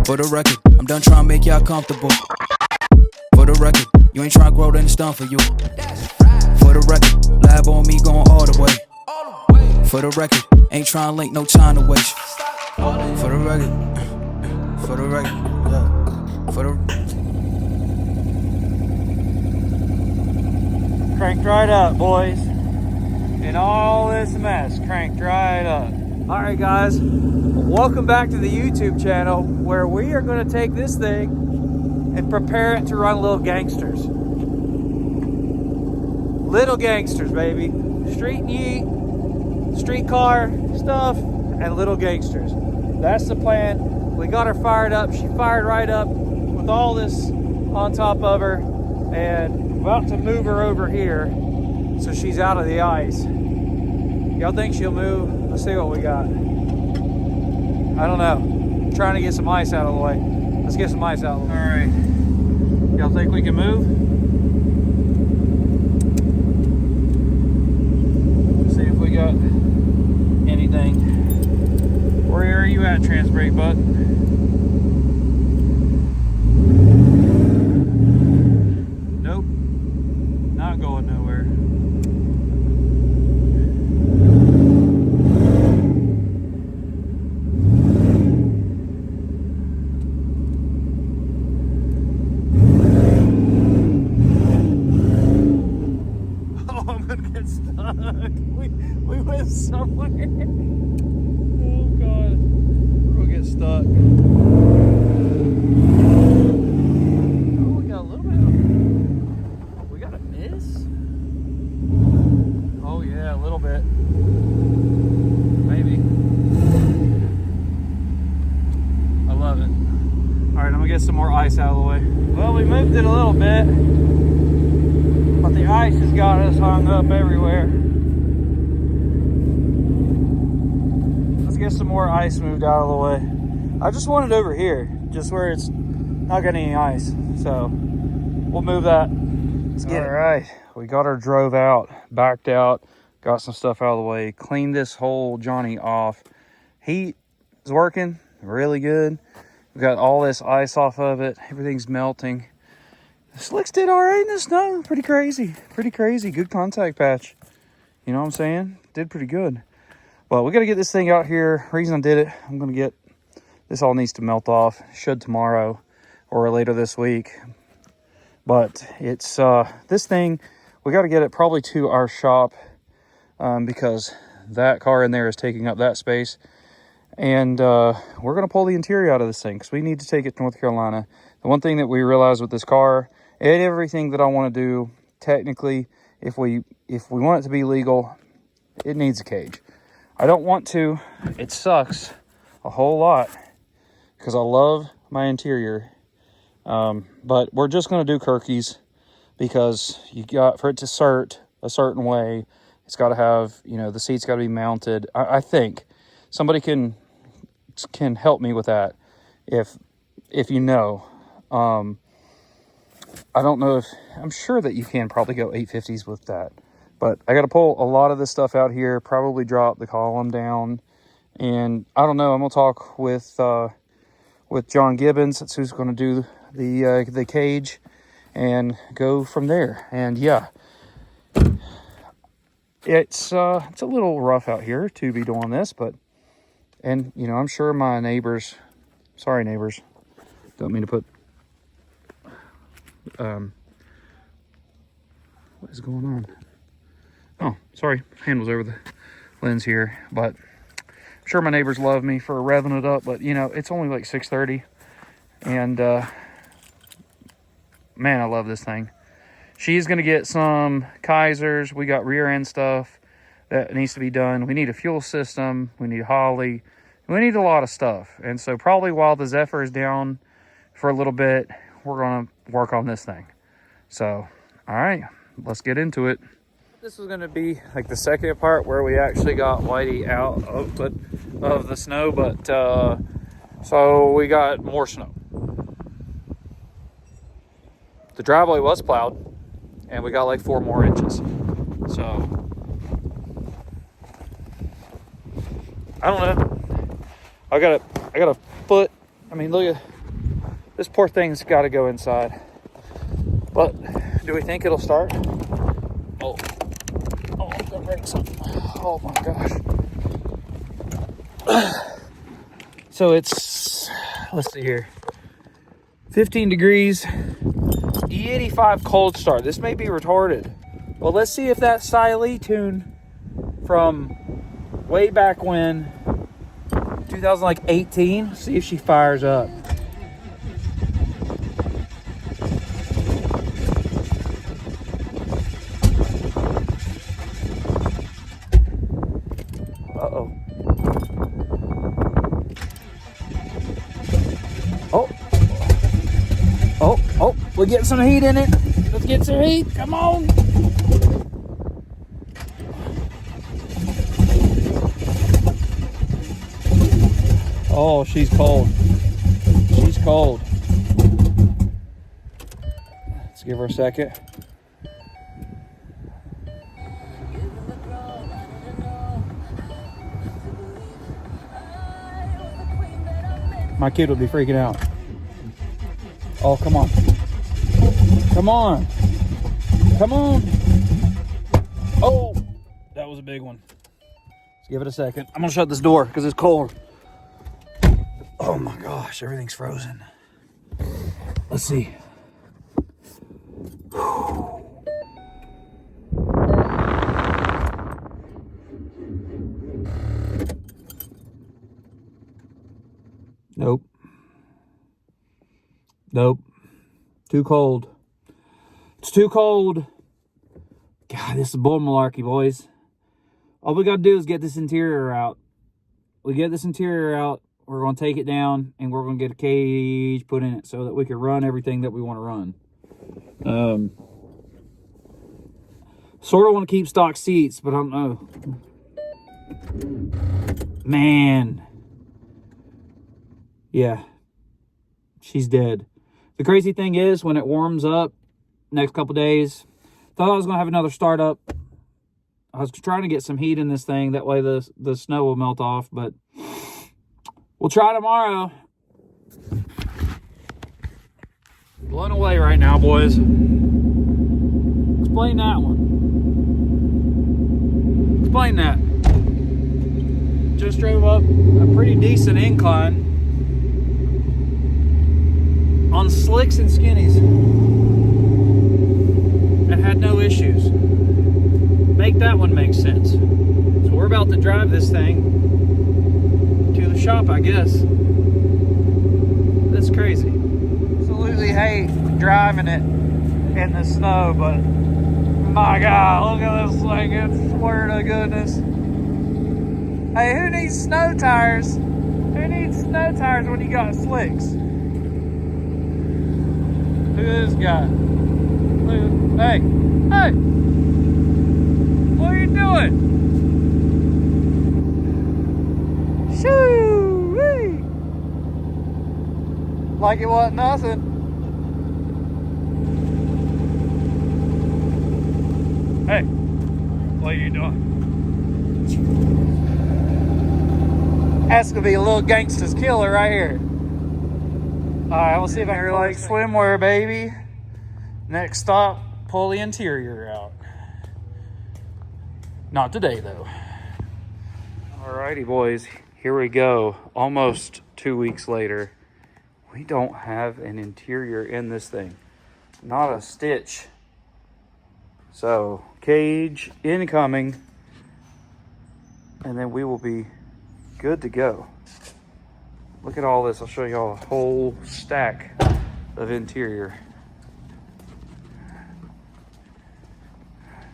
For the record, I'm done trying to make y'all comfortable. For the record, you ain't trying to grow, then it's done for you. For the record, lab on me going all the way. For the record, ain't trying to link, no time to waste. For the record, for the record, yeah. For the Cranked right up, boys. In all this mess, cranked right up. All right, guys, welcome back to the YouTube channel where we are going to take this thing and prepare it to run Lil Gangstas. Little Gangstas, baby. Street yeet, street car stuff, and Little Gangstas. That's the plan. We got her fired up. She fired right up with all this on top of her, and about to move her over here so she's out of the ice. Y'all think she'll move? Let's see what we got. I don't know. I'm trying to get some ice out of the way. Let's get some ice out of the way. All right. Y'all think we can move? Let's see if we got anything. Where are you at, trans brake butt? Nope. Not going nowhere. We went somewhere. Oh God, we'll get stuck. Oh, we got a little bit. We got a miss. Oh yeah, a little bit. Maybe. I love it. All right, I'm gonna get some more ice out of the way. Well, we moved it a little bit, but the ice has got us hung up everywhere. Get some more ice moved out of the way. I just want it over here, just where it's not got any ice. So we'll move that. Let's get it. All right, we got our drove out, backed out, got some stuff out of the way, cleaned this whole Johnny off. Heat is working really good. We got all this ice off of it. Everything's melting. The slicks did all right in the snow. Pretty crazy. Good contact patch. You know what I'm saying? Did pretty good. But we got to get this thing out here. Reason I did it, I'm going to get, this all needs to melt off. Should tomorrow or later this week. But it's, this thing, we got to get it probably to our shop because that car in there is taking up that space. And we're going to pull the interior out of this thing because we need to take it to North Carolina. The one thing that we realized with this car, and everything that I want to do, technically, if we want it to be legal, it needs a cage. I don't want to. It sucks a whole lot because I love my interior. But we're just going to do Kirkies because you got, for it to cert a certain way, it's got to have, you know, the seat's got to be mounted. I think somebody can help me with that if you know. I don't know if, I'm sure that you can probably go 850s with that. But I got to pull a lot of this stuff out here, probably drop the column down. And I don't know, I'm going to talk with John Gibbons. That's who's going to do the cage and go from there. And yeah, it's a little rough out here to be doing this, but, and you know, I'm sure my neighbors, sorry neighbors, don't mean to put, what is going on? Oh, sorry, hand was over the lens here, but I'm sure my neighbors love me for revving it up, but you know, it's only like 6:30, and man, I love this thing. She's gonna get some Kaisers. We got rear end stuff that needs to be done. We need a fuel system, we need Holly, we need a lot of stuff. And so probably while the Zephyr is down for a little bit, we're gonna work on this thing. So, all right, let's get into it. This was going to be like the second part where we actually got Whitey out of the snow, but so we got more snow. The driveway was plowed and we got like 4 more inches. So I don't know. I got a foot. I mean, look at This poor thing's got to go inside. But do we think it'll start? Oh, I'm gonna break something. Oh my gosh. So it's, let's see here, 15 degrees, E85 cold start. This may be retarded. Well, let's see if that Siley tune from way back when, 2018, see if she fires up. Uh-oh. Oh, we're getting some heat in it. Let's get some heat. Come on. Oh, she's cold. She's cold. Let's give her a second. My kid would be freaking out. Oh, come on. Come on. Come on. Oh, that was a big one. Let's give it a second. I'm going to shut this door because it's cold. Oh my gosh, everything's frozen. Let's see. Nope. Nope. Too cold. It's too cold. God, this is bull malarkey, boys. All we got to do is get this interior out. We get this interior out, we're going to take it down, and we're going to get a cage put in it so that we can run everything that we want to run. Sort of want to keep stock seats, but I don't know. Man. Yeah. She's dead. The crazy thing is, when it warms up next couple days, thought I was going to have another startup. I was trying to get some heat in this thing. That way the snow will melt off, but we'll try tomorrow. Blown away right now, boys. Explain that one. Explain that. Just drove up a pretty decent incline on slicks and skinnies and had no issues. Make that one make sense. So we're about to drive this thing to the shop, I guess. That's crazy. Absolutely hate driving it in the snow, but my God, look at this thing. I swear to goodness. Hey, who needs snow tires? Who needs snow tires when you got slicks? Look at this guy. Look at, hey. What are you doing? Shoo-wee. Like it wasn't nothing. Hey, what are you doing? That's gonna be a Lil Gangstas killer right here. Alright, we'll see if I can like swimwear, baby. Next stop, pull the interior out. Not today, though. Alrighty, boys. Here we go. Almost 2 weeks later. We don't have an interior in this thing. Not a stitch. So, cage incoming. And then we will be good to go. Look at all this. I'll show you all a whole stack of interior.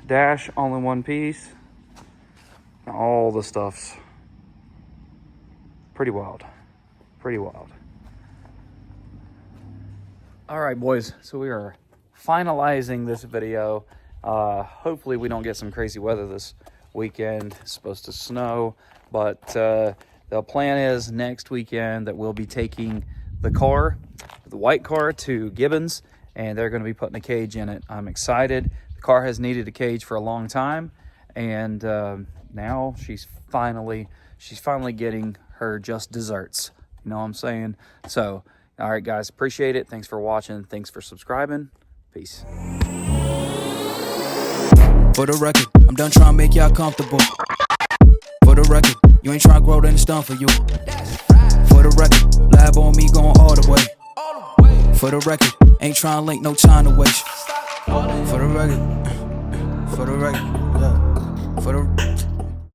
Dash only one piece. All the stuff's pretty wild. Pretty wild. All right, boys. So we are finalizing this video. Hopefully we don't get some crazy weather this weekend. It's supposed to snow, but the plan is next weekend that we'll be taking the car, the white car, to Gibbons, and they're going to be putting a cage in it. I'm excited. The car has needed a cage for a long time, and now she's finally getting her just desserts. You know what I'm saying? So All right, guys, appreciate it. Thanks for watching. Thanks for subscribing. Peace. For the record, I'm done trying to make y'all comfortable. For the record, you ain't trying to grow, then it's done for you. For the record, lab on me going all the way. For the record, ain't trying to link, no time to waste. For the record, yeah. For the